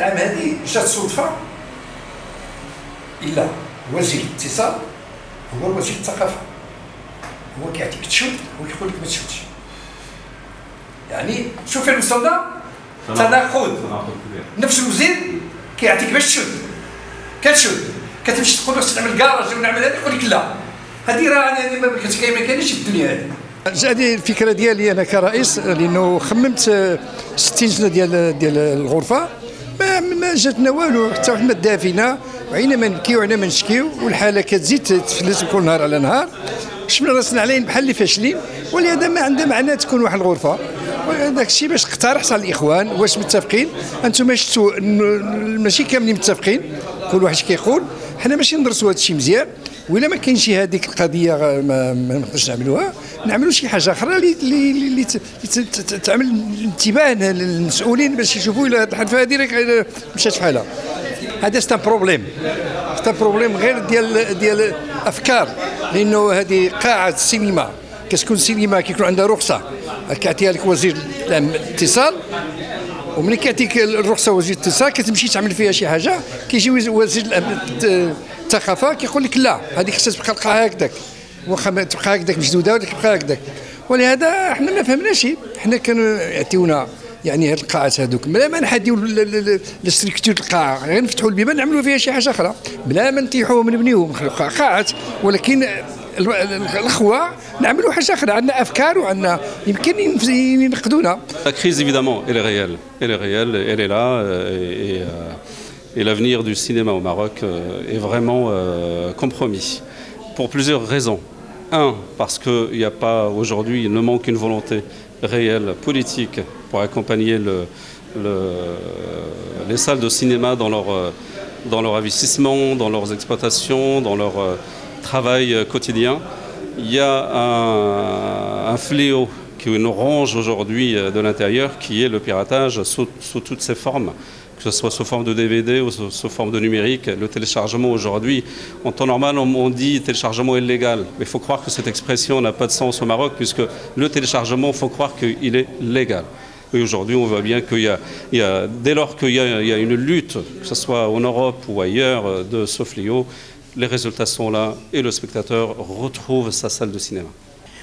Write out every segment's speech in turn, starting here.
العام هذه جات صدفه الا وزير الاتصال هو وزير الثقافه، هو كيعطيك تشد وكيقول لك ما تشدش. يعني شوف المستوى ده تناقض، نفس الوزير كيعطيك باش تشد كتشد، كتمشي تقول له تعمل كراج ولا نعمل هذا يقول لك لا، هذه راه ما كاينش في الدنيا هذه. هذه الفكره ديالي انا كرئيس، لانه خممت 60 سنه ديال الغرفه ما جاتنا والو، حتى حنا دافينا وعينا ما نبكيو وعينا ما نشكيو، والحاله كتزيد تفلس كل نهار على نهار، شفنا راسنا علينا بحال اللي فاشلين، ولهذا ما عندها معنى تكون واحد الغرفه. داك الشيء باش اقترحت على الاخوان واش متفقين، انتم شفتوا ماشي كاملين متفقين، كل واحد كيقول، حنا ماشي ندرسوا هذا الشيء مزيان، وإلا ما كاينش هذيك القضيه ما نقدرش نعملوها، نعملوا شي حاجه اخرى اللي تعمل انتباه للمسؤولين باش يشوفوا الى هذه الحرفه هذه مشات بحالها. هذا سي بروبليم غير ديال افكار، لانه هذه قاعه السينما كتكون سينما كيكون عندها رخصه كيعطيها لك وزير الاتصال، وملي كيعطيك الرخصه وزير الاتصال كتمشي تعمل فيها شي حاجه، كيجي وزير الثقافه كيقول لك لا هذيك خصها تبقى القاعه هكذاك، واخا تبقى هكذاك مشدوده ولا تبقى هكذاك. ولهذا حنا ما فهمناش، حنا كانوا يعطيونا يعني هاد القاعات هذوك بلا ما نحديو الاستركتور القاعه، غير نفتحوا البيبان نعملوا فيها شي حاجه اخرى بلا ما نطيحوهم نبنيوهم، نخلقوا قاعات، ولكن الاخوه نعملوا حاجه اخرى، عندنا افكار وعندنا يمكن ينقدونا. La crise évidemment elle est réelle, elle est là et l'avenir du cinéma au Maroc est vraiment compromis pour plusieurs raisons. Un, parce qu'il n'y a pas aujourd'hui, il ne manque une volonté réelle politique pour accompagner les salles de cinéma dans leur investissement, dans leurs exploitations, dans leur travail quotidien. Il y a un fléau qui nous ronge aujourd'hui de l'intérieur, qui est le piratage sous toutes ses formes, que ce soit sous forme de DVD ou sous forme de numérique. Le téléchargement aujourd'hui, en temps normal, on dit téléchargement illégal. Mais il faut croire que cette expression n'a pas de sens au Maroc, puisque le téléchargement, il faut croire qu'il est légal. Et aujourd'hui, on voit bien qu'il y a, dès lors qu'il y a une lutte, que ce soit en Europe ou ailleurs, de ce fléau, les résultats sont là et le spectateur retrouve sa salle de cinéma.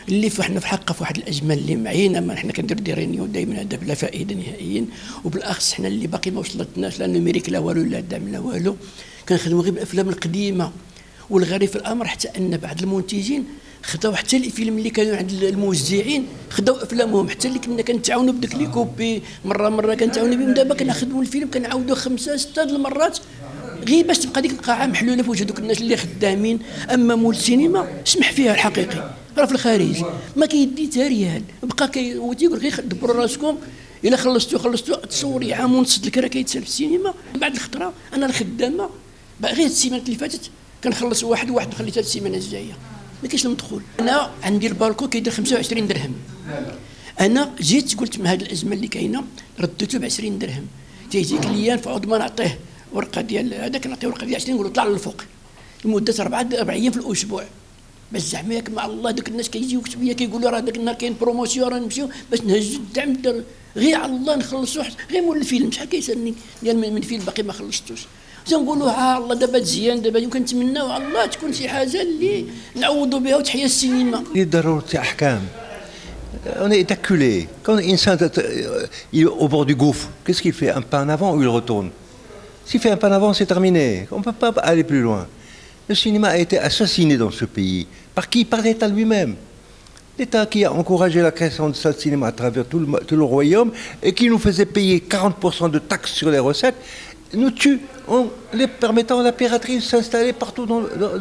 اللي فاحنا في حقه في واحد الاجمال اللي معينا، ما حنا كنديروا ديرينيو دائما هذا بلا فائده نهائيا، وبالاخص حنا اللي باقي ما وصلتناش لا نوميريك لا والو لا دعم لا والو، كنخدموا غير بالافلام القديمه. والغريب في الامر حتى ان بعض المنتجين خداو حتى الفيلم اللي كانوا عند الموزعين خداو افلامهم، حتى اللي كنا كنتعاونوا بداك لي كوبي مره كنتعاونوا بهم، دابا كنخدموا الفيلم كنعاودوه 5 6 المرات غير باش تبقى ديك القاعه محلوله في وجه دوك الناس اللي خدامين. اما مول السينما سمح فيها الحقيقي راه في الخارج ما كيدي حتى ريال، بقى تيقول غير دبروا راسكم، الا خلصتوا تصوري عام ونص الكرا كيتسال في السينما. بعد الخطره انا الخدامه غير السيمانه اللي فاتت كنخلص واحد خليتها السيمانه الجايه ما كاينش المدخول. انا عندي البالكو كيدير 25 درهم، انا جيت قلت مع هذه الازمه اللي كاينه رديته ب 20 درهم، تيجي كليان فعود ما نعطيه ورقه ديال هذاك، نعطيه ورقه ديال 20 نقول له طلع للفوق لمده 4 ايام في الاسبوع، باش زعما ياك مع الله دوك الناس كيجيو شويه كيقولوا راه داك النهار كاين بروموسيون راه نمشيو باش نهزوا الدعم غير على الله نخلصوا غير مول الفيلم. شحال كيسالني ديال من فيلم باقي ما خلصتوش، تنقولوا ها الله دابا مزيان، دابا يمكن نتمناو على الله تكون شي حاجه اللي نعوضوا بها وتحيا السينما. ضرورة احكام. On est acculé. Quand l'insan il est au bord du gouffre, qu'est-ce qu'il fait? Un pas en avant ou il retourne? S'il fait un pas en avant, c'est terminé. On ne peut pas aller plus loin. Le cinéma a été assassiné dans ce pays. Par qui? Par l'État lui-même. L'État qui a encouragé la création de ce cinéma à travers tout le royaume et qui nous faisait payer 40% de taxes sur les recettes, nous tue en les permettant à la piraterie de s'installer partout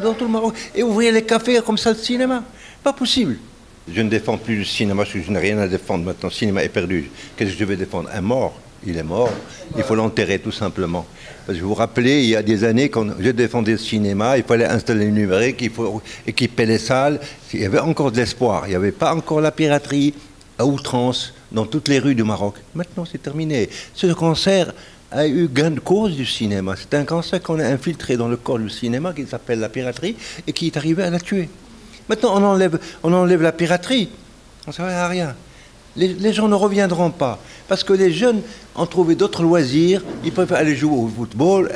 dans tout le Maroc et ouvrir les cafés comme ça le cinéma. Pas possible. Je ne défends plus le cinéma parce que je n'ai rien à défendre maintenant. Le cinéma est perdu. Qu'est-ce que je vais défendre? Un mort. Il est mort. Il faut l'enterrer tout simplement. Parce que vous vous rappelez, il y a des années, quand j'ai défendu le cinéma, il fallait installer le numérique, il faut équiper les salles. Il y avait encore de l'espoir. Il n'y avait pas encore la piraterie à outrance dans toutes les rues du Maroc. Maintenant, c'est terminé. Ce cancer a eu gain de cause du cinéma. C'est un cancer qu'on a infiltré dans le corps du cinéma qui s'appelle la piraterie et qui est arrivé à la tuer. Maintenant, on enlève la piraterie. On ne sert à rien. Les gens ne reviendront pas. Parce que les jeunes ont trouvé d'autres loisirs. Ils préfèrent aller jouer au football,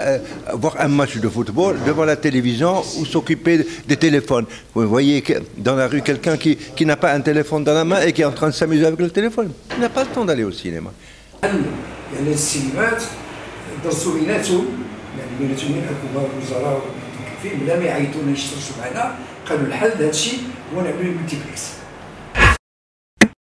voir un match de football devant la télévision ou s'occuper des téléphones. Vous voyez dans la rue quelqu'un qui n'a pas un téléphone dans la main et qui est en train de s'amuser avec le téléphone. Il n'a pas le temps d'aller au cinéma. يعني السينمات درسوا بيناتهم يعني بيناتهم الحكومه والوزراء والمكلفين بلا ما يعيطونا يشتركوا معنا قالوا الحل لهذا الشيء هو نعملوا ملتيبلكس.